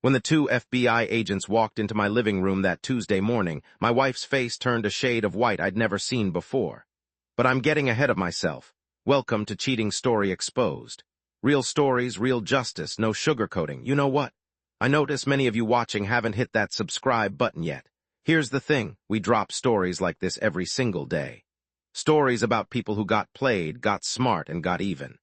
When the two FBI agents walked into my living room that Tuesday morning, my wife's face turned a shade of white I'd never seen before. But I'm getting ahead of myself. Welcome to Cheating Story Exposed. Real stories, real justice, no sugarcoating. You know what? I notice many of you watching haven't hit that subscribe button yet. Here's the thing, we drop stories like this every single day. Stories about people who got played, got smart, and got even.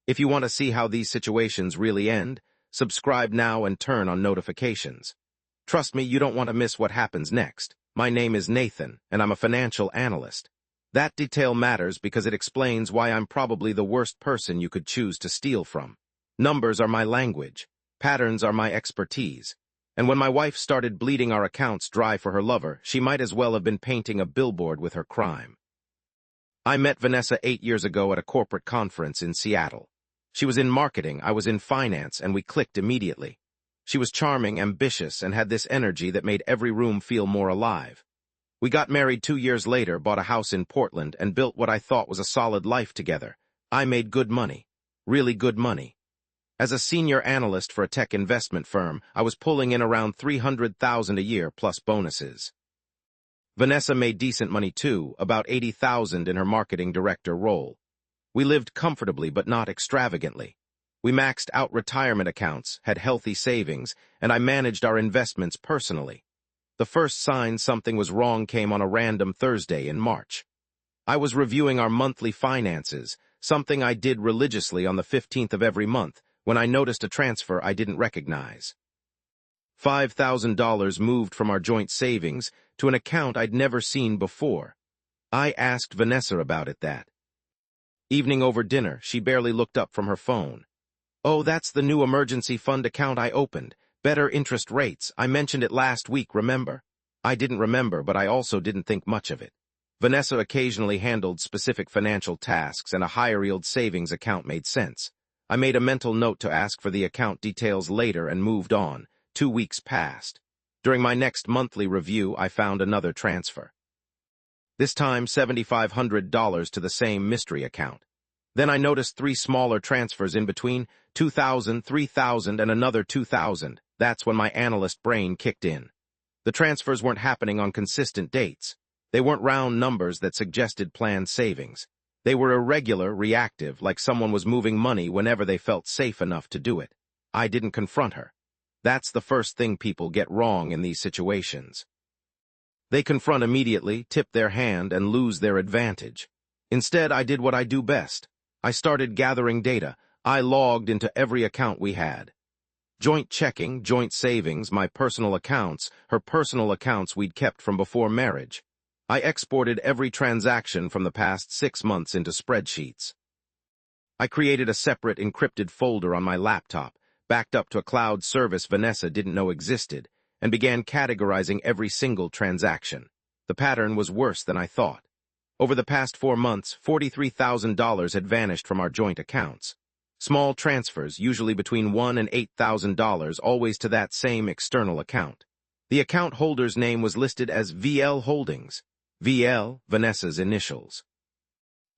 If you want to see how these situations really end, subscribe now and turn on notifications. Trust me, you don't want to miss what happens next. My name is Nathan, and I'm a financial analyst. That detail matters because it explains why I'm probably the worst person you could choose to steal from. Numbers are my language. Patterns are my expertise. And when my wife started bleeding our accounts dry for her lover, she might as well have been painting a billboard with her crime. I met Vanessa 8 years ago at a corporate conference in Seattle. She was in marketing, I was in finance, and we clicked immediately. She was charming, ambitious, and had this energy that made every room feel more alive. We got married 2 years later, bought a house in Portland, and built what I thought was a solid life together. I made good money. Really good money. As a senior analyst for a tech investment firm, I was pulling in around $300,000 a year plus bonuses. Vanessa made decent money too, about $80,000 in her marketing director role. We lived comfortably but not extravagantly. We maxed out retirement accounts, had healthy savings, and I managed our investments personally. The first sign something was wrong came on a random Thursday in March. I was reviewing our monthly finances, something I did religiously on the 15th of every month, when I noticed a transfer I didn't recognize. $5,000 moved from our joint savings to an account I'd never seen before. I asked Vanessa about it that evening over dinner. She barely looked up from her phone. "Oh, that's the new emergency fund account I opened. Better interest rates. I mentioned it last week, remember?" I didn't remember, but I also didn't think much of it. Vanessa occasionally handled specific financial tasks, and a higher-yield savings account made sense. I made a mental note to ask for the account details later and moved on. 2 weeks passed. During my next monthly review, I found another transfer. This time, $7,500 to the same mystery account. Then I noticed 3 smaller transfers in between, $2,000, $3,000, and another $2,000. That's when my analyst brain kicked in. The transfers weren't happening on consistent dates. They weren't round numbers that suggested planned savings. They were irregular, reactive, like someone was moving money whenever they felt safe enough to do it. I didn't confront her. That's the first thing people get wrong in these situations. They confront immediately, tip their hand, and lose their advantage. Instead, I did what I do best. I started gathering data. I logged into every account we had. Joint checking, joint savings, my personal accounts, her personal accounts we'd kept from before marriage. I exported every transaction from the past 6 months into spreadsheets. I created a separate encrypted folder on my laptop, backed up to a cloud service Vanessa didn't know existed, and began categorizing every single transaction. The pattern was worse than I thought. Over the past 4 months, $43,000 had vanished from our joint accounts. Small transfers, usually between $1,000 and $8,000, always to that same external account. The account holder's name was listed as VL Holdings. VL, Vanessa's initials.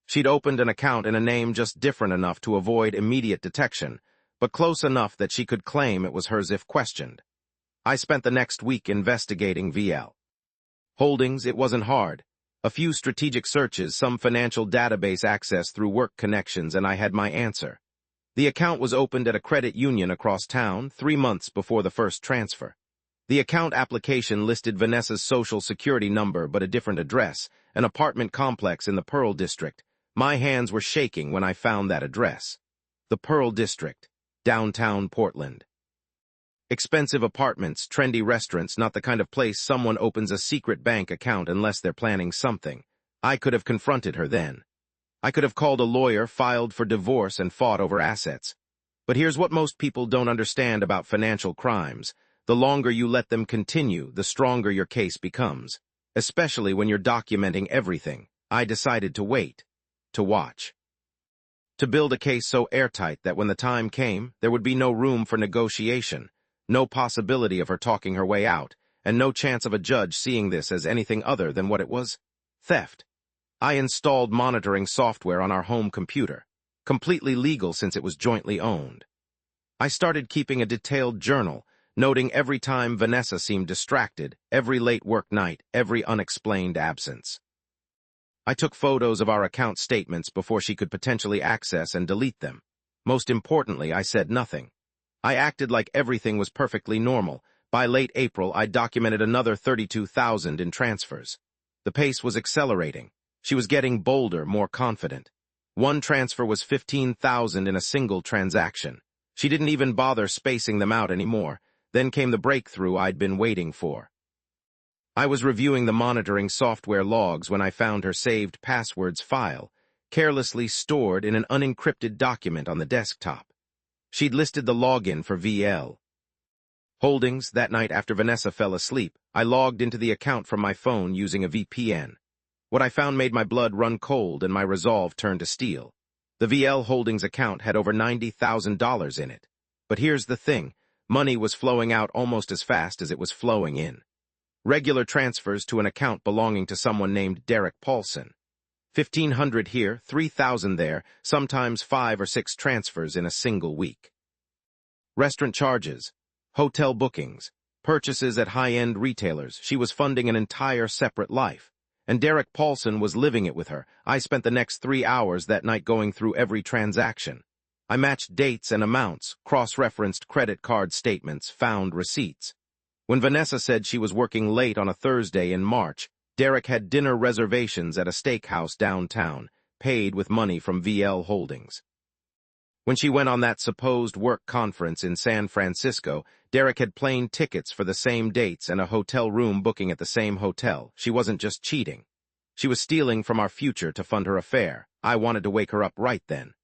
She'd opened an account in a name just different enough to avoid immediate detection, but close enough that she could claim it was hers if questioned. I spent the next week investigating VL Holdings. It wasn't hard. A few strategic searches, some financial database access through work connections, and I had my answer. The account was opened at a credit union across town 3 months before the first transfer. The account application listed Vanessa's social security number but a different address, an apartment complex in the Pearl District. My hands were shaking when I found that address. The Pearl District, downtown Portland. Expensive apartments, trendy restaurants, not the kind of place someone opens a secret bank account unless they're planning something. I could have confronted her then. I could have called a lawyer, filed for divorce, and fought over assets. But here's what most people don't understand about financial crimes. The longer you let them continue, the stronger your case becomes. Especially when you're documenting everything. I decided to wait. To watch. To build a case so airtight that when the time came, there would be no room for negotiation, no possibility of her talking her way out, and no chance of a judge seeing this as anything other than what it was: theft. I installed monitoring software on our home computer, completely legal since it was jointly owned. I started keeping a detailed journal, noting every time Vanessa seemed distracted, every late work night, every unexplained absence. I took photos of our account statements before she could potentially access and delete them. Most importantly, I said nothing. I acted like everything was perfectly normal. By late April, I documented another 32,000 in transfers. The pace was accelerating. She was getting bolder, more confident. One transfer was 15,000 in a single transaction. She didn't even bother spacing them out anymore. Then came the breakthrough I'd been waiting for. I was reviewing the monitoring software logs when I found her saved passwords file, carelessly stored in an unencrypted document on the desktop. She'd listed the login for VL Holdings. That night after Vanessa fell asleep, I logged into the account from my phone using a VPN. What I found made my blood run cold and my resolve turn to steel. The VL Holdings account had over $90,000 in it. But here's the thing. Money was flowing out almost as fast as it was flowing in. Regular transfers to an account belonging to someone named Derek Paulson. 1,500 here, 3,000 there, sometimes 5 or 6 transfers in a single week. Restaurant charges, hotel bookings, purchases at high-end retailers. She was funding an entire separate life. And Derek Paulson was living it with her. I spent the next 3 hours that night going through every transaction. I matched dates and amounts, cross-referenced credit card statements, found receipts. When Vanessa said she was working late on a Thursday in March, Derek had dinner reservations at a steakhouse downtown, paid with money from VL Holdings. When she went on that supposed work conference in San Francisco, Derek had plane tickets for the same dates and a hotel room booking at the same hotel. She wasn't just cheating. She was stealing from our future to fund her affair. I wanted to wake her up right then.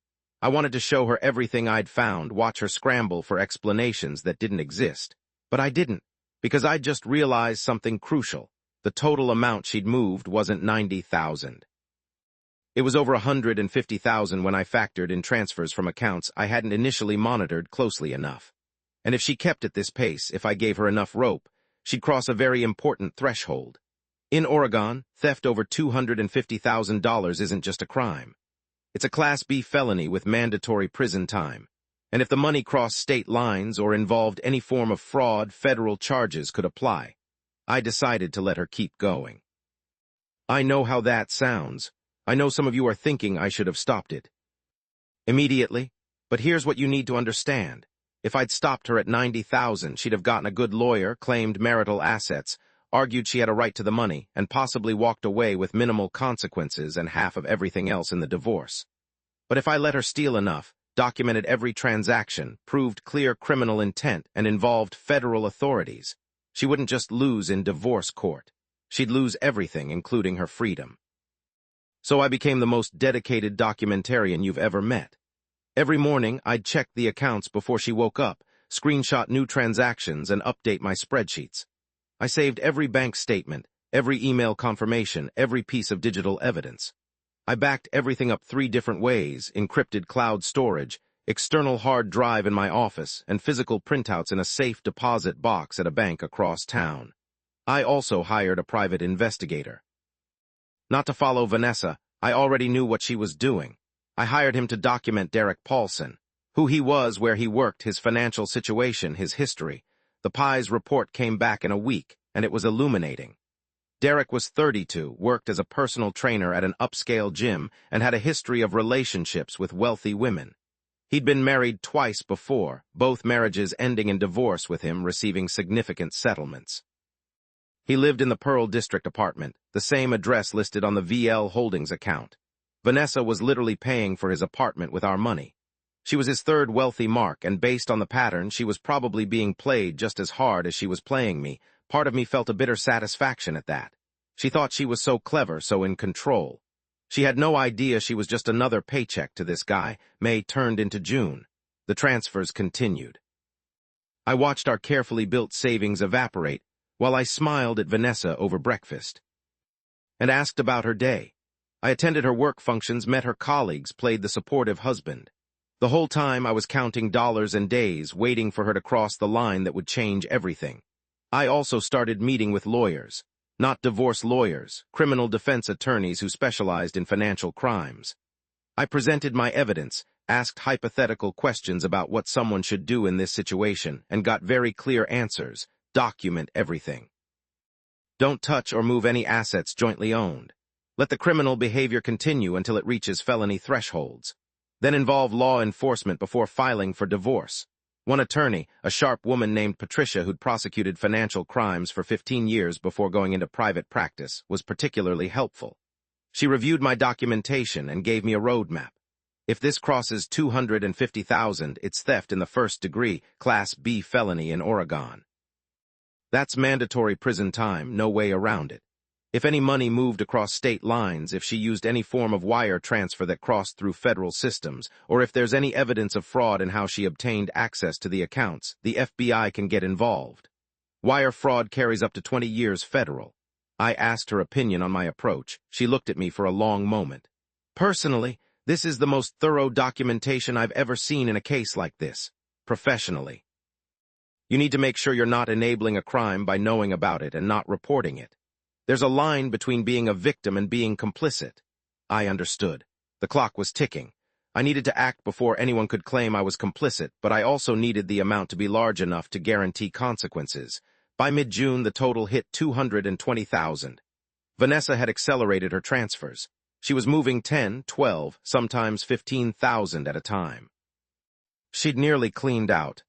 I wanted to show her everything I'd found, watch her scramble for explanations that didn't exist. But I didn't, because I'd just realized something crucial. The total amount she'd moved wasn't 90,000. It was over 150,000 when I factored in transfers from accounts I hadn't initially monitored closely enough. And if she kept at this pace, if I gave her enough rope, she'd cross a very important threshold. In Oregon, theft over $250,000 isn't just a crime. It's a Class B felony with mandatory prison time. And if the money crossed state lines or involved any form of fraud, federal charges could apply. I decided to let her keep going. I know how that sounds. I know some of you are thinking I should have stopped it immediately, but here's what you need to understand. If I'd stopped her at 90,000, she'd have gotten a good lawyer, claimed marital assets, argued she had a right to the money, and possibly walked away with minimal consequences and half of everything else in the divorce. But if I let her steal enough, documented every transaction, proved clear criminal intent, and involved federal authorities, she wouldn't just lose in divorce court. She'd lose everything, including her freedom. So I became the most dedicated documentarian you've ever met. Every morning, I'd check the accounts before she woke up, screenshot new transactions, and update my spreadsheets. I saved every bank statement, every email confirmation, every piece of digital evidence. I backed everything up 3 different ways: encrypted cloud storage, external hard drive in my office, and physical printouts in a safe deposit box at a bank across town. I also hired a private investigator. Not to follow Vanessa, I already knew what she was doing. I hired him to document Derek Paulson, who he was, where he worked, his financial situation, his history. The Pi's report came back in a week, and it was illuminating. Derek was 32, worked as a personal trainer at an upscale gym, and had a history of relationships with wealthy women. He'd been married twice before, both marriages ending in divorce, with him receiving significant settlements. He lived in the Pearl District apartment, the same address listed on the VL Holdings account. Vanessa was literally paying for his apartment with our money. She was his third wealthy mark, and based on the pattern, she was probably being played just as hard as she was playing me. Part of me felt a bitter satisfaction at that. She thought she was so clever, so in control. She had no idea she was just another paycheck to this guy. May turned into June. The transfers continued. I watched our carefully built savings evaporate while I smiled at Vanessa over breakfast and asked about her day. I attended her work functions, met her colleagues, played the supportive husband. The whole time I was counting dollars and days, waiting for her to cross the line that would change everything. I also started meeting with lawyers, not divorce lawyers, criminal defense attorneys who specialized in financial crimes. I presented my evidence, asked hypothetical questions about what someone should do in this situation, and got very clear answers. Document everything. Don't touch or move any assets jointly owned. Let the criminal behavior continue until it reaches felony thresholds. Then involve law enforcement before filing for divorce. One attorney, a sharp woman named Patricia who'd prosecuted financial crimes for 15 years before going into private practice, was particularly helpful. She reviewed my documentation and gave me a roadmap. If this crosses $250,000, it's theft in the first degree, Class B felony in Oregon. That's mandatory prison time, no way around it. If any money moved across state lines, if she used any form of wire transfer that crossed through federal systems, or if there's any evidence of fraud in how she obtained access to the accounts, the FBI can get involved. Wire fraud carries up to 20 years federal. I asked her opinion on my approach. She looked at me for a long moment. Personally, this is the most thorough documentation I've ever seen in a case like this. Professionally. You need to make sure you're not enabling a crime by knowing about it and not reporting it. There's a line between being a victim and being complicit. I understood. The clock was ticking. I needed to act before anyone could claim I was complicit, but I also needed the amount to be large enough to guarantee consequences. By mid-June, the total hit $220,000. Vanessa had accelerated her transfers. She was moving 10, 12, sometimes 15,000 at a time. She'd nearly cleaned out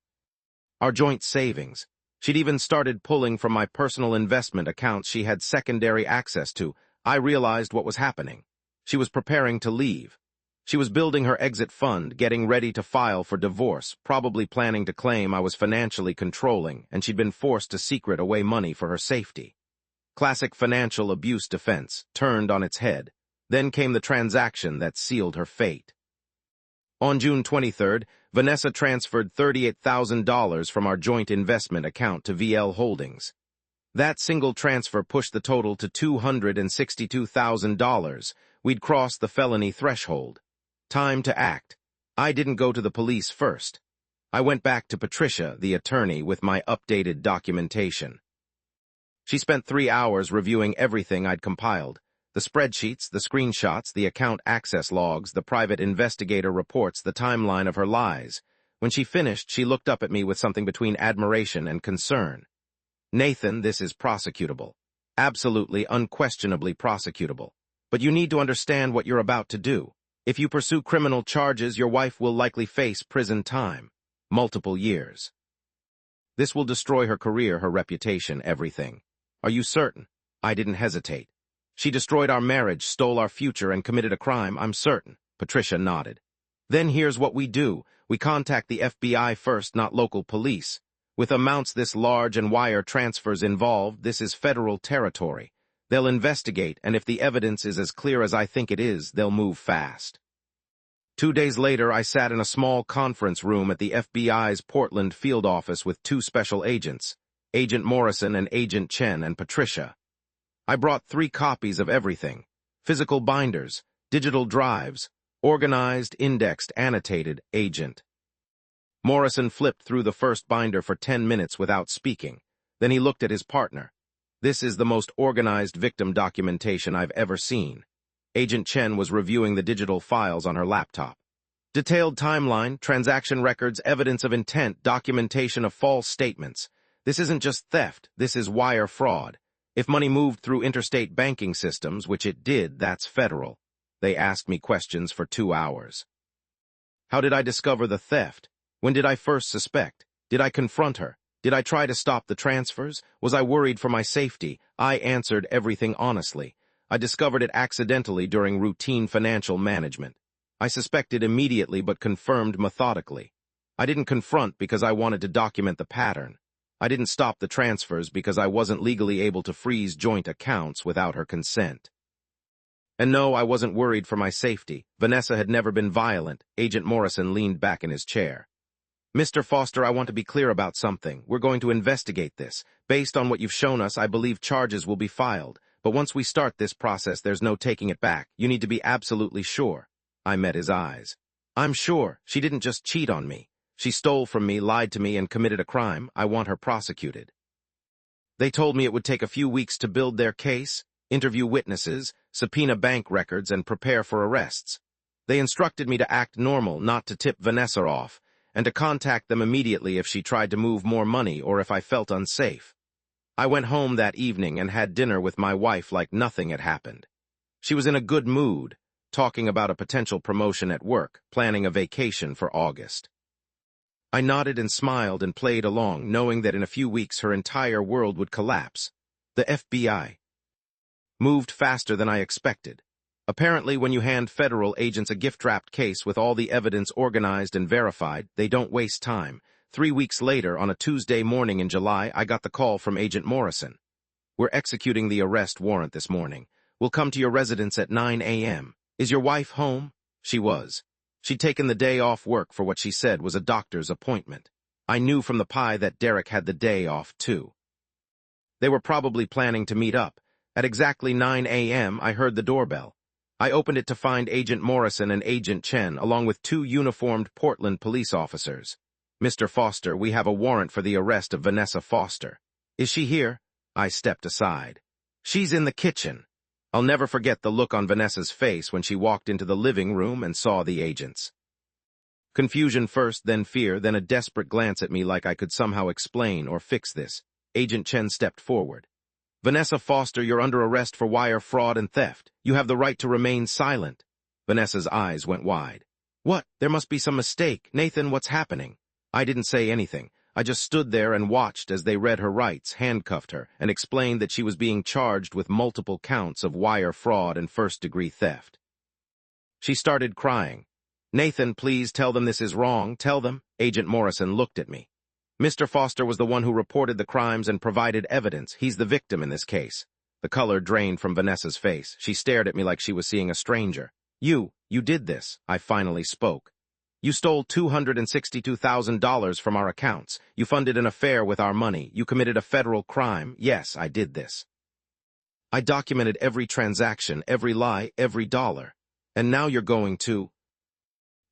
our joint savings. She'd even started pulling from my personal investment accounts she had secondary access to. I realized what was happening. She was preparing to leave. She was building her exit fund, getting ready to file for divorce, probably planning to claim I was financially controlling, and she'd been forced to secret away money for her safety. Classic financial abuse defense, turned on its head. Then came the transaction that sealed her fate. On June 23rd, Vanessa transferred $38,000 from our joint investment account to VL Holdings. That single transfer pushed the total to $262,000. We'd crossed the felony threshold. Time to act. I didn't go to the police first. I went back to Patricia, the attorney, with my updated documentation. She spent 3 hours reviewing everything I'd compiled. The spreadsheets, the screenshots, the account access logs, the private investigator reports, the timeline of her lies. When she finished, she looked up at me with something between admiration and concern. Nathan, this is prosecutable. Absolutely, unquestionably prosecutable. But you need to understand what you're about to do. If you pursue criminal charges, your wife will likely face prison time. Multiple years. This will destroy her career, her reputation, everything. Are you certain? I didn't hesitate. She destroyed our marriage, stole our future, and committed a crime, I'm certain. Patricia nodded. Then here's what we do. We contact the FBI first, not local police. With amounts this large and wire transfers involved, this is federal territory. They'll investigate, and if the evidence is as clear as I think it is, they'll move fast. 2 days later, I sat in a small conference room at the FBI's Portland field office with 2 special agents, Agent Morrison and Agent Chen and Patricia. I brought 3 copies of everything, physical binders, digital drives, organized, indexed, annotated, agent. Morrison flipped through the first binder for 10 minutes without speaking. Then he looked at his partner. This is the most organized victim documentation I've ever seen. Agent Chen was reviewing the digital files on her laptop. Detailed timeline, transaction records, evidence of intent, documentation of false statements. This isn't just theft, this is wire fraud. If money moved through interstate banking systems, which it did, that's federal. They asked me questions for 2 hours. How did I discover the theft? When did I first suspect? Did I confront her? Did I try to stop the transfers? Was I worried for my safety? I answered everything honestly. I discovered it accidentally during routine financial management. I suspected immediately but confirmed methodically. I didn't confront because I wanted to document the pattern. I didn't stop the transfers because I wasn't legally able to freeze joint accounts without her consent. And no, I wasn't worried for my safety. Vanessa had never been violent. Agent Morrison leaned back in his chair. Mr. Foster, I want to be clear about something. We're going to investigate this. Based on what you've shown us, I believe charges will be filed. But once we start this process, there's no taking it back. You need to be absolutely sure. I met his eyes. I'm sure. She didn't just cheat on me. She stole from me, lied to me, and committed a crime. I want her prosecuted. They told me it would take a few weeks to build their case, interview witnesses, subpoena bank records, and prepare for arrests. They instructed me to act normal, not to tip Vanessa off, and to contact them immediately if she tried to move more money or if I felt unsafe. I went home that evening and had dinner with my wife like nothing had happened. She was in a good mood, talking about a potential promotion at work, planning a vacation for August. I nodded and smiled and played along, knowing that in a few weeks her entire world would collapse. The FBI moved faster than I expected. Apparently, when you hand federal agents a gift-wrapped case with all the evidence organized and verified, they don't waste time. 3 weeks later, on a Tuesday morning in July, I got the call from Agent Morrison. "We're executing the arrest warrant this morning. We'll come to your residence at 9 a.m. Is your wife home?" She was. She'd taken the day off work for what she said was a doctor's appointment. I knew from the pie that Derek had the day off, too. They were probably planning to meet up. At exactly 9 a.m., I heard the doorbell. I opened it to find Agent Morrison and Agent Chen, along with 2 uniformed Portland police officers. "Mr. Foster, we have a warrant for the arrest of Vanessa Foster." "Is she here?" I stepped aside. "She's in the kitchen." I'll never forget the look on Vanessa's face when she walked into the living room and saw the agents. Confusion first, then fear, then a desperate glance at me like I could somehow explain or fix this. Agent Chen stepped forward. "Vanessa Foster, you're under arrest for wire fraud and theft. You have the right to remain silent." Vanessa's eyes went wide. "What? There must be some mistake. Nathan, what's happening?" I didn't say anything. I just stood there and watched as they read her rights, handcuffed her, and explained that she was being charged with multiple counts of wire fraud and first-degree theft. She started crying. "Nathan, please tell them this is wrong. Tell them." Agent Morrison looked at me. "Mr. Foster was the one who reported the crimes and provided evidence. He's the victim in this case." The color drained from Vanessa's face. She stared at me like she was seeing a stranger. You did this," I finally spoke. "You stole $262,000 from our accounts. You funded an affair with our money. You committed a federal crime. Yes, I did this. I documented every transaction, every lie, every dollar. And now you're going to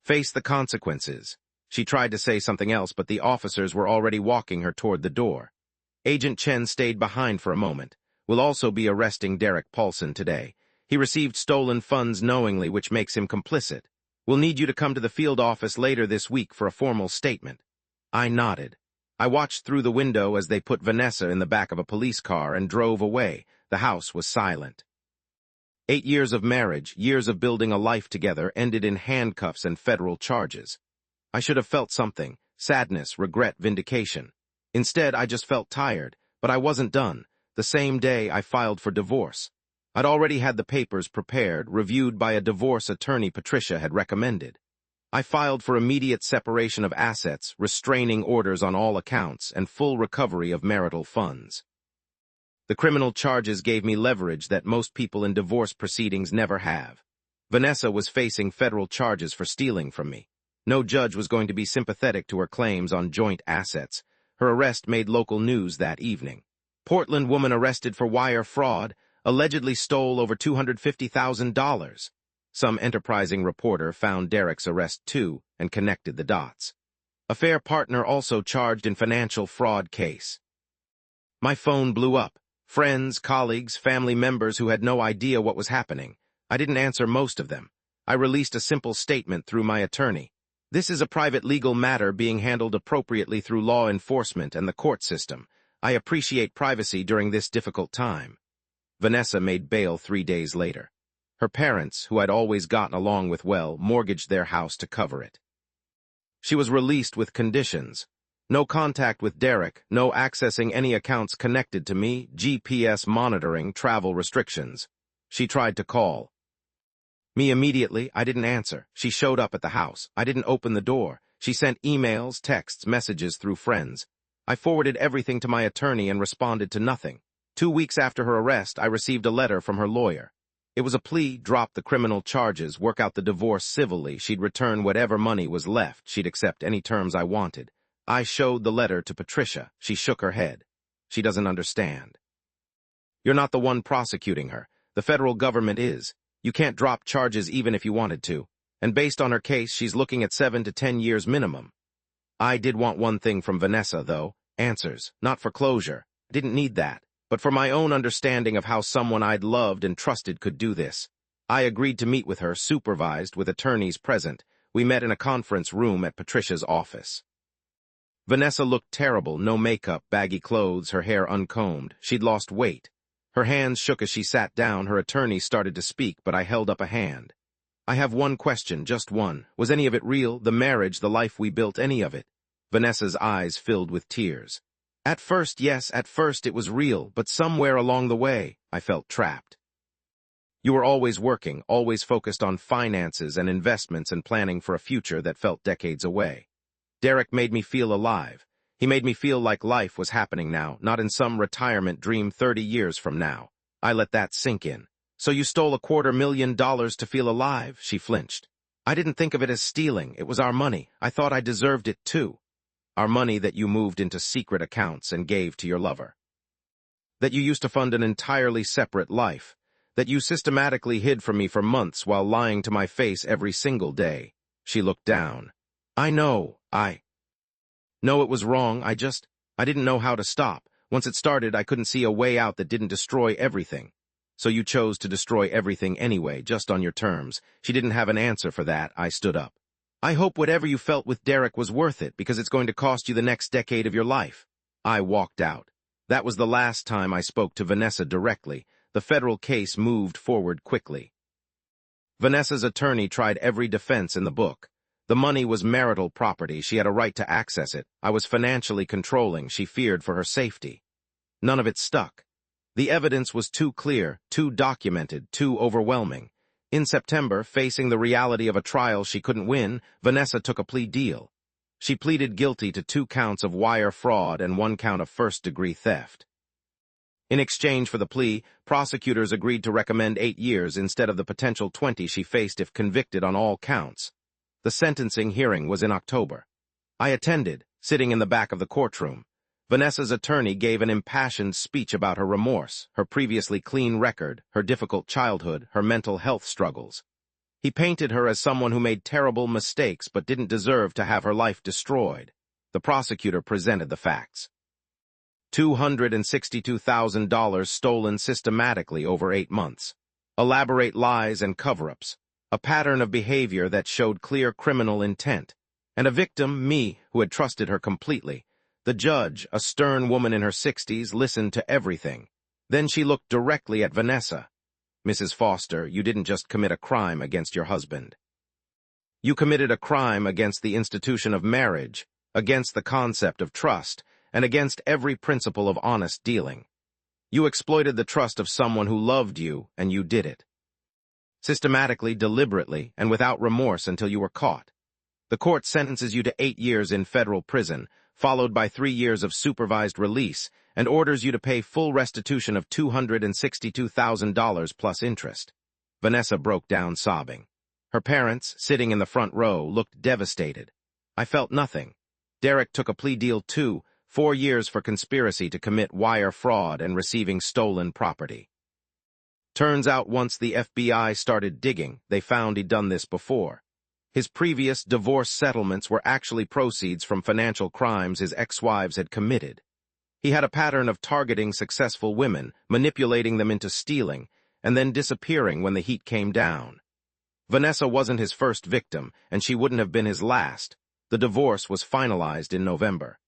face the consequences." She tried to say something else, but the officers were already walking her toward the door. Agent Chen stayed behind for a moment. "We'll also be arresting Derek Paulson today. He received stolen funds knowingly, which makes him complicit. We'll need you to come to the field office later this week for a formal statement." I nodded. I watched through the window as they put Vanessa in the back of a police car and drove away. The house was silent. 8 years of marriage, years of building a life together, ended in handcuffs and federal charges. I should have felt something: sadness, regret, vindication. Instead, I just felt tired, but I wasn't done. The same day, I filed for divorce. I'd already had the papers prepared, reviewed by a divorce attorney Patricia had recommended. I filed for immediate separation of assets, restraining orders on all accounts, and full recovery of marital funds. The criminal charges gave me leverage that most people in divorce proceedings never have. Vanessa was facing federal charges for stealing from me. No judge was going to be sympathetic to her claims on joint assets. Her arrest made local news that evening. Portland woman arrested for wire fraud, allegedly stole over $250,000. Some enterprising reporter found Derek's arrest too and connected the dots. Affair partner also charged in financial fraud case. My phone blew up. Friends, colleagues, family members who had no idea what was happening. I didn't answer most of them. I released a simple statement through my attorney. "This is a private legal matter being handled appropriately through law enforcement and the court system. I appreciate privacy during this difficult time." Vanessa made bail 3 days later. Her parents, who I'd always gotten along with well, mortgaged their house to cover it. She was released with conditions. No contact with Derek, no accessing any accounts connected to me, GPS monitoring, travel restrictions. She tried to call me immediately. I didn't answer. She showed up at the house. I didn't open the door. She sent emails, texts, messages through friends. I forwarded everything to my attorney and responded to nothing. 2 weeks after her arrest, I received a letter from her lawyer. It was a plea: drop the criminal charges, work out the divorce civilly. She'd return whatever money was left. She'd accept any terms I wanted. I showed the letter to Patricia. She shook her head. "She doesn't understand. You're not the one prosecuting her. The federal government is. You can't drop charges even if you wanted to. And based on her case, she's looking at 7 to 10 years minimum." I did want one thing from Vanessa, though: answers. Not for closure. I didn't need that, but for my own understanding of how someone I'd loved and trusted could do this. I agreed to meet with her, supervised, with attorneys present. We met in a conference room at Patricia's office. Vanessa looked terrible, no makeup, baggy clothes, her hair uncombed. She'd lost weight. Her hands shook as she sat down. Her attorney started to speak, but I held up a hand. I have one question, just one. Was any of it real? The marriage, the life we built, any of it? Vanessa's eyes filled with tears. At first, yes, at first it was real, but somewhere along the way, I felt trapped. You were always working, always focused on finances and investments and planning for a future that felt decades away. Derek made me feel alive. He made me feel like life was happening now, not in some retirement dream 30 years from now. I let that sink in. So you stole $250,000 to feel alive, she flinched. I didn't think of it as stealing. It was our money. I thought I deserved it too. Our money that you moved into secret accounts and gave to your lover. That you used to fund an entirely separate life. That you systematically hid from me for months while lying to my face every single day. She looked down. I know, No, it was wrong. I didn't know how to stop. Once it started, I couldn't see a way out that didn't destroy everything. So you chose to destroy everything anyway, just on your terms. She didn't have an answer for that. I stood up. I hope whatever you felt with Derek was worth it, because it's going to cost you the next decade of your life. I walked out. That was the last time I spoke to Vanessa directly. The federal case moved forward quickly. Vanessa's attorney tried every defense in the book. The money was marital property. She had a right to access it. I was financially controlling. She feared for her safety. None of it stuck. The evidence was too clear, too documented, too overwhelming. In September, facing the reality of a trial she couldn't win, Vanessa took a plea deal. She pleaded guilty to 2 counts of wire fraud and 1 count of first-degree theft. In exchange for the plea, prosecutors agreed to recommend 8 years instead of the potential 20 she faced if convicted on all counts. The sentencing hearing was in October. I attended, sitting in the back of the courtroom. Vanessa's attorney gave an impassioned speech about her remorse, her previously clean record, her difficult childhood, her mental health struggles. He painted her as someone who made terrible mistakes but didn't deserve to have her life destroyed. The prosecutor presented the facts. $262,000 stolen systematically over 8 months. Elaborate lies and cover-ups. A pattern of behavior that showed clear criminal intent. And a victim, me, who had trusted her completely. The judge, a stern woman in her 60s, listened to everything. Then she looked directly at Vanessa. Mrs. Foster, you didn't just commit a crime against your husband. You committed a crime against the institution of marriage, against the concept of trust, and against every principle of honest dealing. You exploited the trust of someone who loved you, and you did it. Systematically, deliberately, and without remorse until you were caught. The court sentences you to 8 years in federal prison, followed by 3 years of supervised release, and orders you to pay full restitution of $262,000 plus interest. Vanessa broke down sobbing. Her parents, sitting in the front row, looked devastated. I felt nothing. Derek took a plea deal too, 4 years for conspiracy to commit wire fraud and receiving stolen property. Turns out once the FBI started digging, they found he'd done this before. His previous divorce settlements were actually proceeds from financial crimes his ex-wives had committed. He had a pattern of targeting successful women, manipulating them into stealing, and then disappearing when the heat came down. Vanessa wasn't his first victim, and she wouldn't have been his last. The divorce was finalized in November.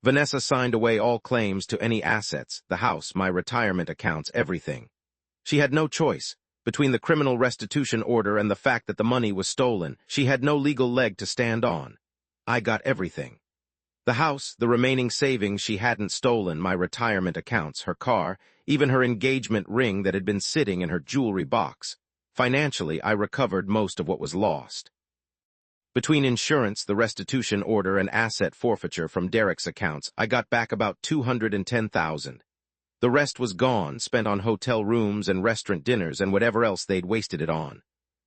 Vanessa signed away all claims to any assets, the house, my retirement accounts, everything. She had no choice. Between the criminal restitution order and the fact that the money was stolen, she had no legal leg to stand on. I got everything. The house, the remaining savings she hadn't stolen, my retirement accounts, her car, even her engagement ring that had been sitting in her jewelry box. Financially, I recovered most of what was lost. Between insurance, the restitution order, and asset forfeiture from Derek's accounts, I got back about $210,000. The rest was gone, spent on hotel rooms and restaurant dinners and whatever else they'd wasted it on.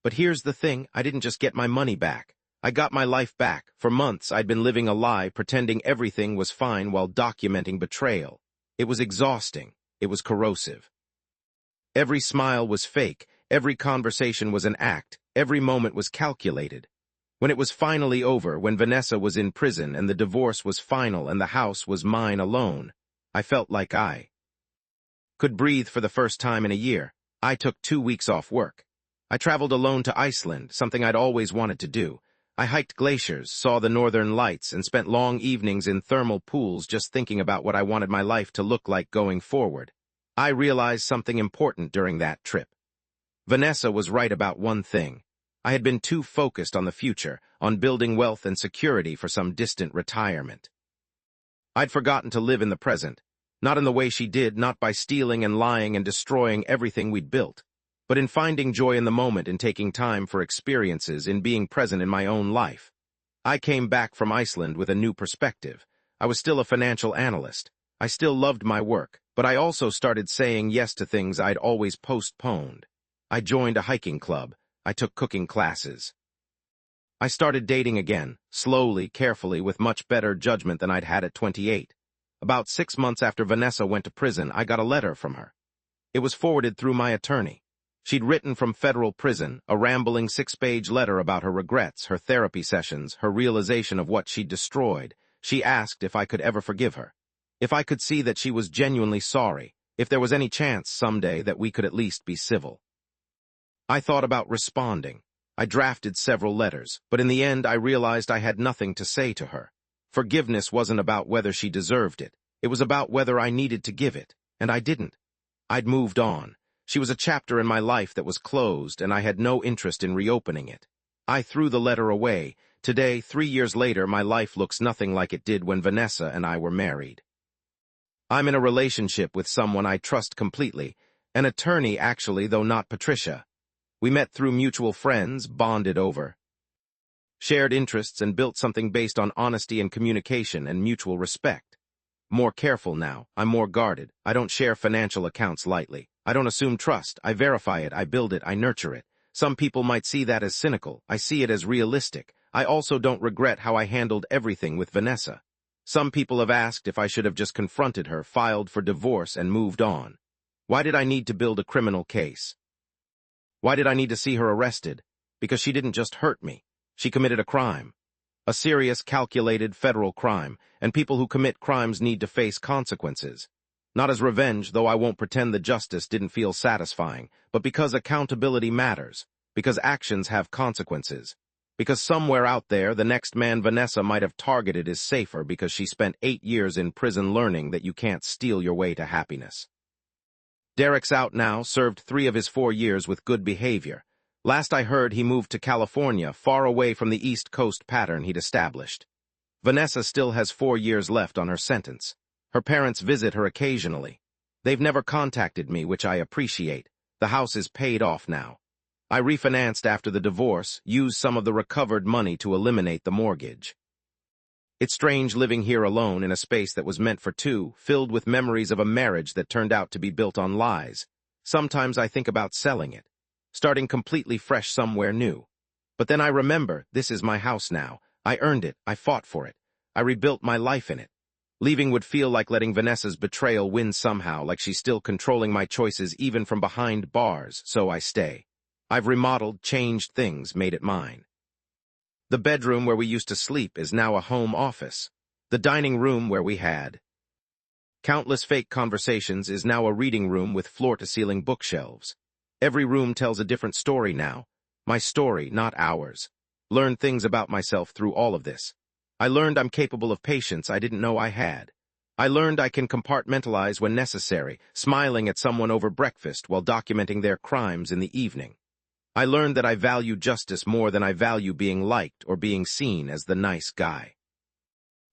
But here's the thing, I didn't just get my money back. I got my life back. For months, I'd been living a lie, pretending everything was fine while documenting betrayal. It was exhausting. It was corrosive. Every smile was fake. Every conversation was an act. Every moment was calculated. When it was finally over, when Vanessa was in prison and the divorce was final and the house was mine alone, I felt like I could breathe for the first time in a year. I took 2 weeks off work. I traveled alone to Iceland, something I'd always wanted to do. I hiked glaciers, saw the northern lights, and spent long evenings in thermal pools just thinking about what I wanted my life to look like going forward. I realized something important during that trip. Vanessa was right about one thing. I had been too focused on the future, on building wealth and security for some distant retirement. I'd forgotten to live in the present, not in the way she did, not by stealing and lying and destroying everything we'd built, but in finding joy in the moment, in taking time for experiences, in being present in my own life. I came back from Iceland with a new perspective. I was still a financial analyst. I still loved my work, but I also started saying yes to things I'd always postponed. I joined a hiking club. I took cooking classes. I started dating again, slowly, carefully, with much better judgment than I'd had at 28. About 6 months after Vanessa went to prison, I got a letter from her. It was forwarded through my attorney. She'd written from federal prison, a rambling 6-page letter about her regrets, her therapy sessions, her realization of what she'd destroyed. She asked if I could ever forgive her, if I could see that she was genuinely sorry, if there was any chance someday that we could at least be civil. I thought about responding. I drafted several letters, but in the end I realized I had nothing to say to her. Forgiveness wasn't about whether she deserved it. It was about whether I needed to give it, and I didn't. I'd moved on. She was a chapter in my life that was closed, and I had no interest in reopening it. I threw the letter away. Today, 3 years later, my life looks nothing like it did when Vanessa and I were married. I'm in a relationship with someone I trust completely, an attorney actually, though not Patricia. We met through mutual friends, bonded over shared interests, and built something based on honesty and communication and mutual respect. More careful now. I'm more guarded. I don't share financial accounts lightly. I don't assume trust. I verify it. I build it. I nurture it. Some people might see that as cynical. I see it as realistic. I also don't regret how I handled everything with Vanessa. Some people have asked if I should have just confronted her, filed for divorce, and moved on. Why did I need to build a criminal case? Why did I need to see her arrested? Because she didn't just hurt me. She committed a crime. A serious, calculated federal crime, and people who commit crimes need to face consequences. Not as revenge, though I won't pretend the justice didn't feel satisfying, but because accountability matters, because actions have consequences. Because somewhere out there, the next man Vanessa might have targeted is safer because she spent 8 years in prison learning that you can't steal your way to happiness. Derek's out now, served 3 of his 4 years with good behavior. Last I heard, he moved to California, far away from the East Coast pattern he'd established. Vanessa still has 4 years left on her sentence. Her parents visit her occasionally. They've never contacted me, which I appreciate. The house is paid off now. I refinanced after the divorce, used some of the recovered money to eliminate the mortgage. It's strange living here alone in a space that was meant for 2, filled with memories of a marriage that turned out to be built on lies. Sometimes I think about selling it, starting completely fresh somewhere new. But then I remember, this is my house now. I earned it. I fought for it. I rebuilt my life in it. Leaving would feel like letting Vanessa's betrayal win somehow, like she's still controlling my choices even from behind bars, so I stay. I've remodeled, changed things, made it mine. The bedroom where we used to sleep is now a home office. The dining room where we had countless fake conversations is now a reading room with floor-to-ceiling bookshelves. Every room tells a different story now. My story, not ours. Learned things about myself through all of this. I learned I'm capable of patience I didn't know I had. I learned I can compartmentalize when necessary, smiling at someone over breakfast while documenting their crimes in the evening. I learned that I value justice more than I value being liked or being seen as the nice guy.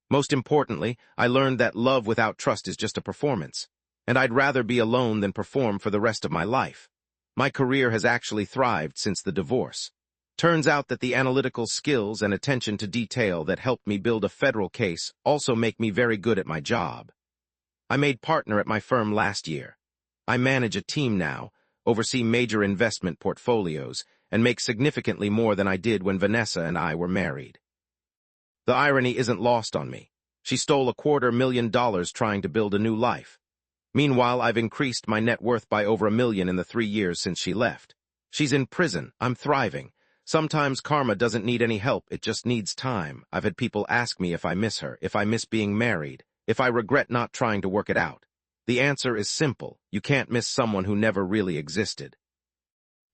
Most importantly, I learned that love without trust is just a performance, and I'd rather be alone than perform for the rest of my life. My career has actually thrived since the divorce. Turns out that the analytical skills and attention to detail that helped me build a federal case also make me very good at my job. I made partner at my firm last year. I manage a team now, oversee major investment portfolios, and make significantly more than I did when Vanessa and I were married. The irony isn't lost on me. She stole $250,000 trying to build a new life. Meanwhile, I've increased my net worth by over $1 million in the 3 years since she left. She's in prison. I'm thriving. Sometimes karma doesn't need any help, it just needs time. I've had people ask me if I miss her, if I miss being married, if I regret not trying to work it out. The answer is simple. You can't miss someone who never really existed.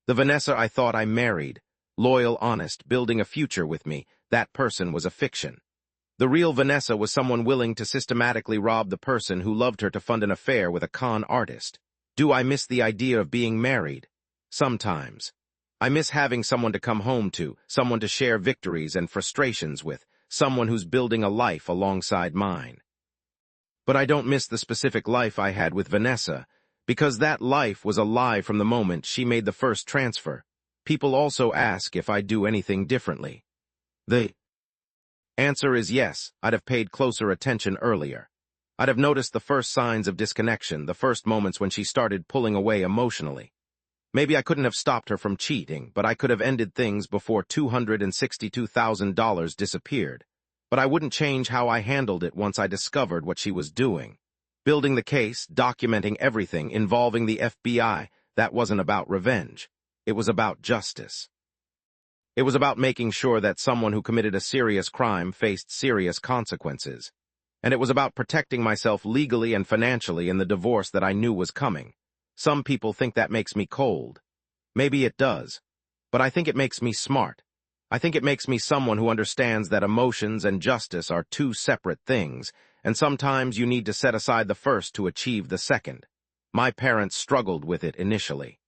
The Vanessa I thought I married, loyal, honest, building a future with me, that person was a fiction. The real Vanessa was someone willing to systematically rob the person who loved her to fund an affair with a con artist. Do I miss the idea of being married? Sometimes. I miss having someone to come home to, someone to share victories and frustrations with, someone who's building a life alongside mine. But I don't miss the specific life I had with Vanessa, because that life was a lie from the moment she made the first transfer. People also ask if I do anything differently. The answer is yes. I'd have paid closer attention earlier. I'd have noticed the first signs of disconnection, the first moments when she started pulling away emotionally. Maybe I couldn't have stopped her from cheating, but I could have ended things before $262,000 disappeared. But I wouldn't change how I handled it once I discovered what she was doing. Building the case, documenting everything, involving the FBI, that wasn't about revenge. It was about justice. It was about making sure that someone who committed a serious crime faced serious consequences. And it was about protecting myself legally and financially in the divorce that I knew was coming. Some people think that makes me cold. Maybe it does. But I think it makes me smart. I think it makes me someone who understands that emotions and justice are two separate things, and sometimes you need to set aside the first to achieve the second. My parents struggled with it initially.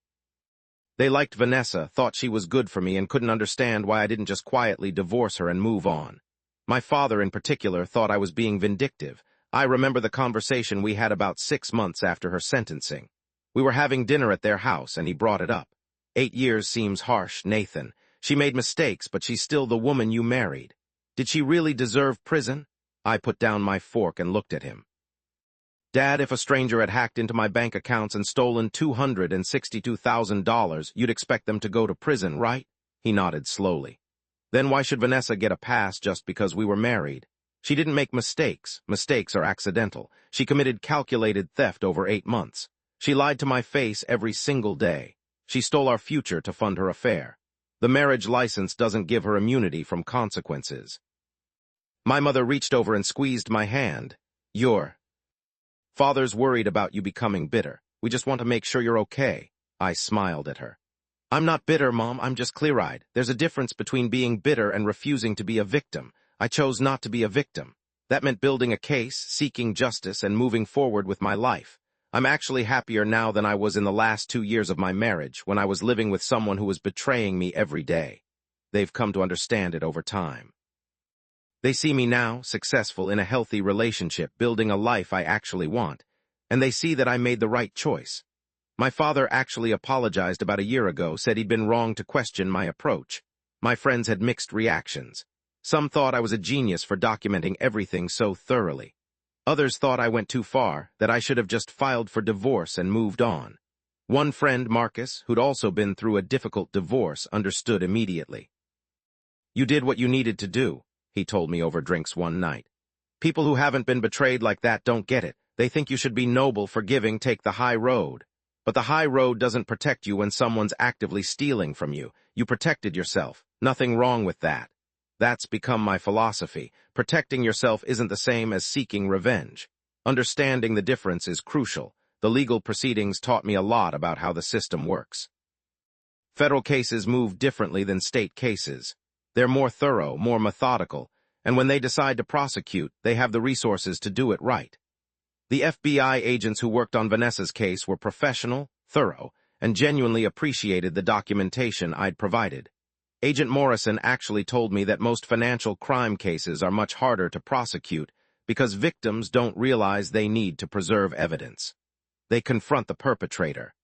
They liked Vanessa, thought she was good for me, and couldn't understand why I didn't just quietly divorce her and move on. My father, in particular, thought I was being vindictive. I remember the conversation we had about 6 months after her sentencing. We were having dinner at their house, and he brought it up. 8 years seems harsh, Nathan. She made mistakes, but she's still the woman you married. Did she really deserve prison? I put down my fork and looked at him. Dad, if a stranger had hacked into my bank accounts and stolen $262,000, you'd expect them to go to prison, right? He nodded slowly. Then why should Vanessa get a pass just because we were married? She didn't make mistakes. Mistakes are accidental. She committed calculated theft over 8 months. She lied to my face every single day. She stole our future to fund her affair. The marriage license doesn't give her immunity from consequences. My mother reached over and squeezed my hand. Your father's worried about you becoming bitter. We just want to make sure you're okay. I smiled at her. I'm not bitter, Mom. I'm just clear-eyed. There's a difference between being bitter and refusing to be a victim. I chose not to be a victim. That meant building a case, seeking justice, and moving forward with my life. I'm actually happier now than I was in the last 2 years of my marriage, when I was living with someone who was betraying me every day. They've come to understand it over time. They see me now, successful in a healthy relationship, building a life I actually want, and they see that I made the right choice. My father actually apologized about a year ago, said he'd been wrong to question my approach. My friends had mixed reactions. Some thought I was a genius for documenting everything so thoroughly. Others thought I went too far, that I should have just filed for divorce and moved on. One friend, Marcus, who'd also been through a difficult divorce, understood immediately. You did what you needed to do, he told me over drinks one night. People who haven't been betrayed like that don't get it. They think you should be noble, forgiving, take the high road. But the high road doesn't protect you when someone's actively stealing from you. You protected yourself. Nothing wrong with that. That's become my philosophy. Protecting yourself isn't the same as seeking revenge. Understanding the difference is crucial. The legal proceedings taught me a lot about how the system works. Federal cases move differently than state cases. They're more thorough, more methodical, and when they decide to prosecute, they have the resources to do it right. The FBI agents who worked on Vanessa's case were professional, thorough, and genuinely appreciated the documentation I'd provided. Agent Morrison actually told me that most financial crime cases are much harder to prosecute because victims don't realize they need to preserve evidence. They confront the perpetrator,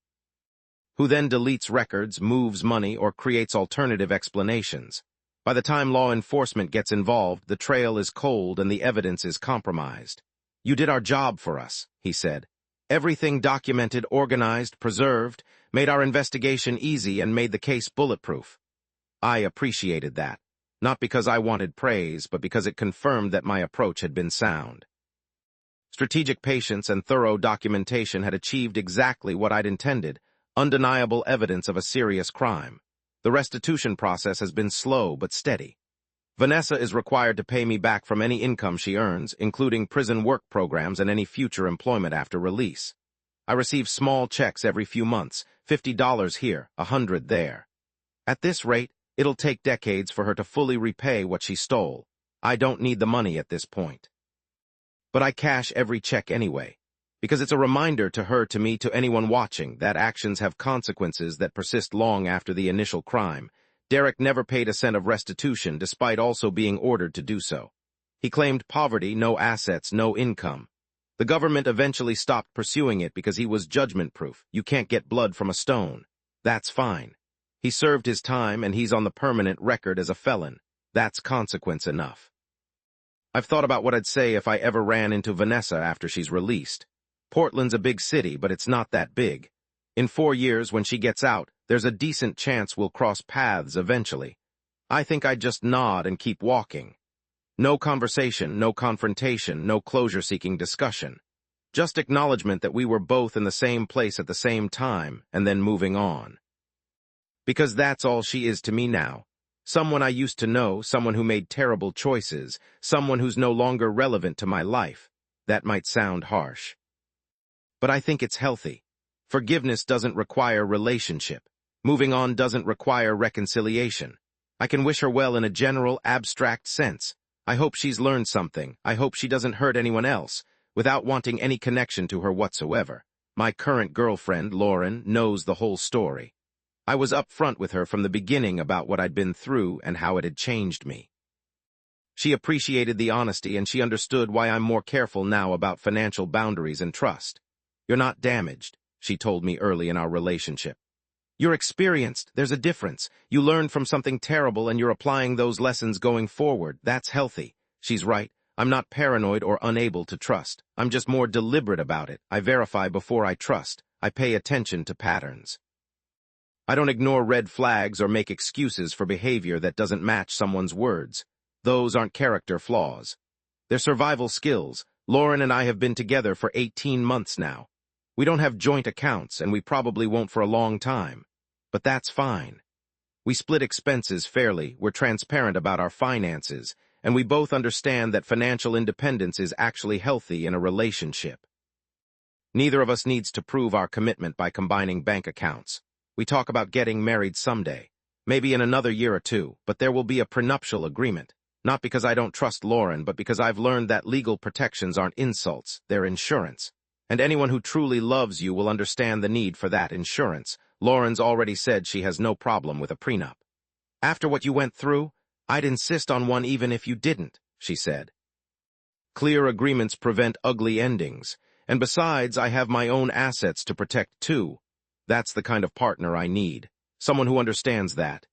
who then deletes records, moves money, or creates alternative explanations. By the time law enforcement gets involved, the trail is cold and the evidence is compromised. You did our job for us, he said. Everything documented, organized, preserved, made our investigation easy and made the case bulletproof. I appreciated that, not because I wanted praise, but because it confirmed that my approach had been sound. Strategic patience and thorough documentation had achieved exactly what I'd intended, undeniable evidence of a serious crime. The restitution process has been slow but steady. Vanessa is required to pay me back from any income she earns, including prison work programs and any future employment after release. I receive small checks every few months, $50 here, $100 there. At this rate, it'll take decades for her to fully repay what she stole. I don't need the money at this point. But I cash every check anyway, because it's a reminder to her, to me, to anyone watching, that actions have consequences that persist long after the initial crime. Derek never paid a cent of restitution, despite also being ordered to do so. He claimed poverty, no assets, no income. The government eventually stopped pursuing it because he was judgment-proof. You can't get blood from a stone. That's fine. He served his time, and he's on the permanent record as a felon. That's consequence enough. I've thought about what I'd say if I ever ran into Vanessa after she's released. Portland's a big city, but it's not that big. In 4 years, when she gets out, there's a decent chance we'll cross paths eventually. I think I'd just nod and keep walking. No conversation, no confrontation, no closure-seeking discussion. Just acknowledgement that we were both in the same place at the same time, and then moving on. Because that's all she is to me now. Someone I used to know, someone who made terrible choices, someone who's no longer relevant to my life. That might sound harsh. But I think it's healthy. Forgiveness doesn't require relationship. Moving on doesn't require reconciliation. I can wish her well in a general, abstract sense. I hope she's learned something. I hope she doesn't hurt anyone else, without wanting any connection to her whatsoever. My current girlfriend, Lauren, knows the whole story. I was upfront with her from the beginning about what I'd been through and how it had changed me. She appreciated the honesty, and she understood why I'm more careful now about financial boundaries and trust. You're not damaged, she told me early in our relationship. You're experienced. There's a difference. You learned from something terrible and you're applying those lessons going forward. That's healthy. She's right. I'm not paranoid or unable to trust. I'm just more deliberate about it. I verify before I trust. I pay attention to patterns. I don't ignore red flags or make excuses for behavior that doesn't match someone's words. Those aren't character flaws. They're survival skills. Lauren and I have been together for 18 months now. We don't have joint accounts, and we probably won't for a long time. But that's fine. We split expenses fairly, we're transparent about our finances, and we both understand that financial independence is actually healthy in a relationship. Neither of us needs to prove our commitment by combining bank accounts. We talk about getting married someday, maybe in another year or two, but there will be a prenuptial agreement. Not because I don't trust Lauren, but because I've learned that legal protections aren't insults, they're insurance. And anyone who truly loves you will understand the need for that insurance. Lauren's already said she has no problem with a prenup. After what you went through, I'd insist on one even if you didn't, she said. Clear agreements prevent ugly endings, and besides, I have my own assets to protect too. That's the kind of partner I need, someone who understands that.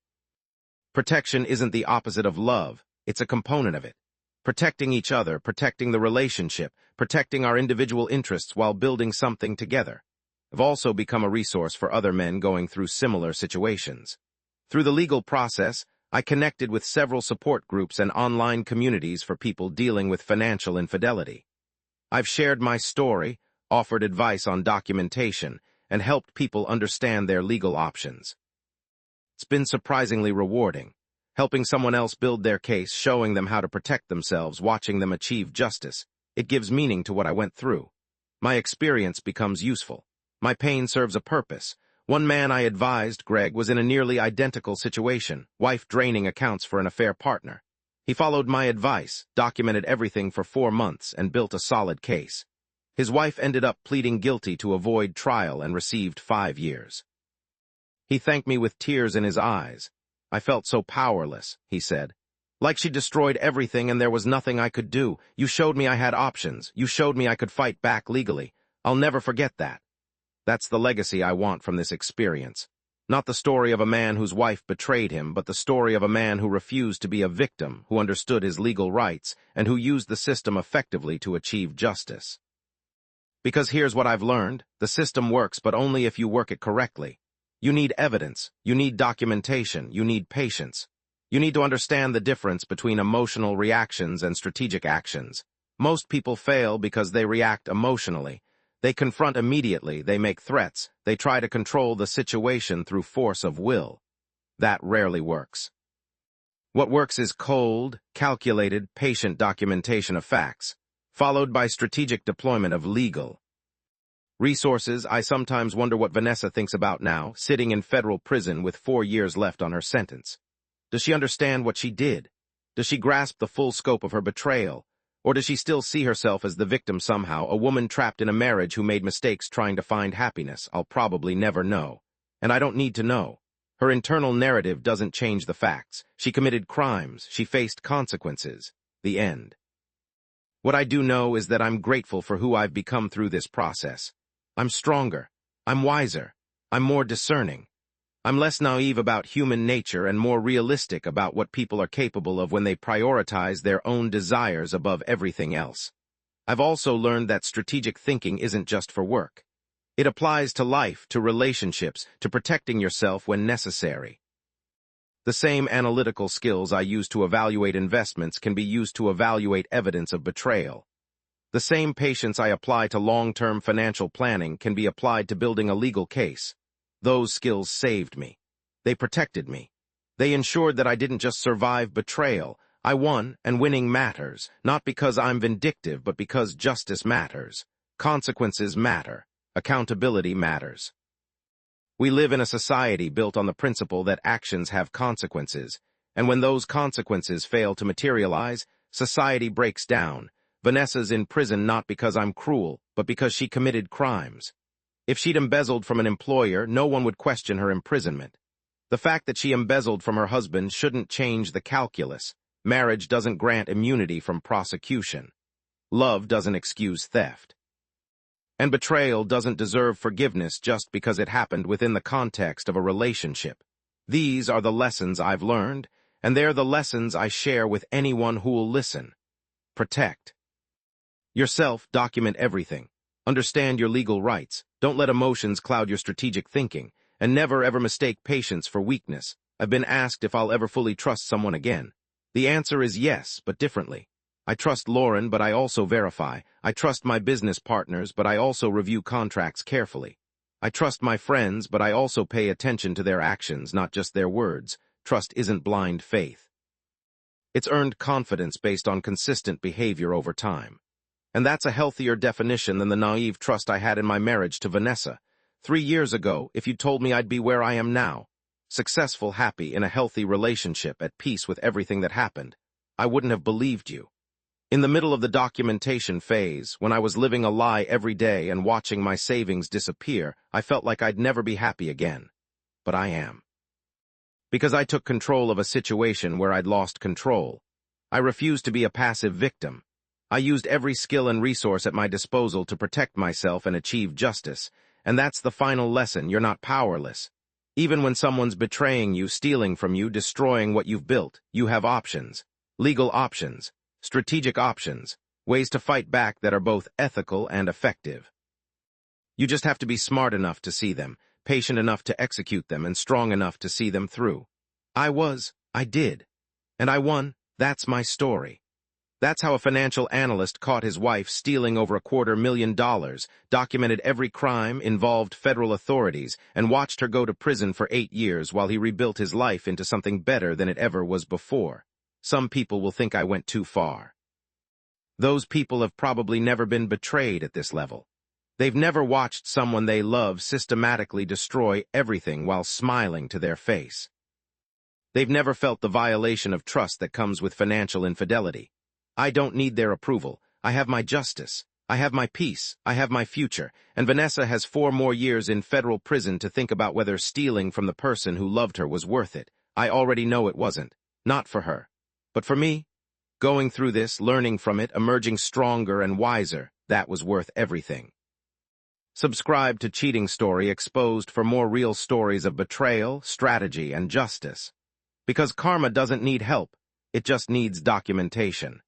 Protection isn't the opposite of love, it's a component of it. Protecting each other, protecting the relationship, protecting our individual interests while building something together. I've also become a resource for other men going through similar situations. Through the legal process, I connected with several support groups and online communities for people dealing with financial infidelity. I've shared my story, offered advice on documentation, and helped people understand their legal options. It's been surprisingly rewarding. Helping someone else build their case, showing them how to protect themselves, watching them achieve justice. It gives meaning to what I went through. My experience becomes useful. My pain serves a purpose. One man I advised, Greg, was in a nearly identical situation, wife draining accounts for an affair partner. He followed my advice, documented everything for 4 months, and built a solid case. His wife ended up pleading guilty to avoid trial and received 5 years. He thanked me with tears in his eyes. I felt so powerless, he said. Like she destroyed everything and there was nothing I could do. You showed me I had options. You showed me I could fight back legally. I'll never forget that. That's the legacy I want from this experience. Not the story of a man whose wife betrayed him, but the story of a man who refused to be a victim, who understood his legal rights, and who used the system effectively to achieve justice. Because here's what I've learned. The system works, but only if you work it correctly. You need evidence, you need documentation, you need patience. You need to understand the difference between emotional reactions and strategic actions. Most people fail because they react emotionally. They confront immediately, they make threats, they try to control the situation through force of will. That rarely works. What works is cold, calculated, patient documentation of facts, followed by strategic deployment of legal. Resources, I sometimes wonder what Vanessa thinks about now, sitting in federal prison with 4 years left on her sentence. Does she understand what she did? Does she grasp the full scope of her betrayal? Or does she still see herself as the victim somehow, a woman trapped in a marriage who made mistakes trying to find happiness? I'll probably never know. And I don't need to know. Her internal narrative doesn't change the facts. She committed crimes. She faced consequences. The end. What I do know is that I'm grateful for who I've become through this process. I'm stronger. I'm wiser. I'm more discerning. I'm less naive about human nature and more realistic about what people are capable of when they prioritize their own desires above everything else. I've also learned that strategic thinking isn't just for work. It applies to life, to relationships, to protecting yourself when necessary. The same analytical skills I use to evaluate investments can be used to evaluate evidence of betrayal. The same patience I apply to long-term financial planning can be applied to building a legal case. Those skills saved me. They protected me. They ensured that I didn't just survive betrayal. I won, and winning matters, not because I'm vindictive, but because justice matters. Consequences matter. Accountability matters. We live in a society built on the principle that actions have consequences, and when those consequences fail to materialize, society breaks down. Vanessa's in prison not because I'm cruel, but because she committed crimes. If she'd embezzled from an employer, no one would question her imprisonment. The fact that she embezzled from her husband shouldn't change the calculus. Marriage doesn't grant immunity from prosecution. Love doesn't excuse theft. And betrayal doesn't deserve forgiveness just because it happened within the context of a relationship. These are the lessons I've learned, and they're the lessons I share with anyone who'll listen. Protect yourself, document everything. Understand your legal rights. Don't let emotions cloud your strategic thinking, and never ever mistake patience for weakness. I've been asked if I'll ever fully trust someone again. The answer is yes, but differently. I trust Lauren, but I also verify. I trust my business partners, but I also review contracts carefully. I trust my friends, but I also pay attention to their actions, not just their words. Trust isn't blind faith. It's earned confidence based on consistent behavior over time. And that's a healthier definition than the naive trust I had in my marriage to Vanessa. 3 years ago, if you'd told me I'd be where I am now, successful, happy, in a healthy relationship, at peace with everything that happened, I wouldn't have believed you. In the middle of the documentation phase, when I was living a lie every day and watching my savings disappear, I felt like I'd never be happy again. But I am. Because I took control of a situation where I'd lost control. I refused to be a passive victim. I used every skill and resource at my disposal to protect myself and achieve justice. And that's the final lesson: you're not powerless. Even when someone's betraying you, stealing from you, destroying what you've built, you have options. Legal options. Strategic options, ways to fight back that are both ethical and effective. You just have to be smart enough to see them, patient enough to execute them, and strong enough to see them through. I did. And I won. That's my story. That's how a financial analyst caught his wife stealing over $250,000, documented every crime, involved federal authorities, and watched her go to prison for 8 years while he rebuilt his life into something better than it ever was before. Some people will think I went too far. Those people have probably never been betrayed at this level. They've never watched someone they love systematically destroy everything while smiling to their face. They've never felt the violation of trust that comes with financial infidelity. I don't need their approval. I have my justice. I have my peace. I have my future. And Vanessa has 4 more years in federal prison to think about whether stealing from the person who loved her was worth it. I already know it wasn't. Not for her. But for me, going through this, learning from it, emerging stronger and wiser, that was worth everything. Subscribe to Cheating Story Exposed for more real stories of betrayal, strategy, and justice. Because karma doesn't need help, it just needs documentation.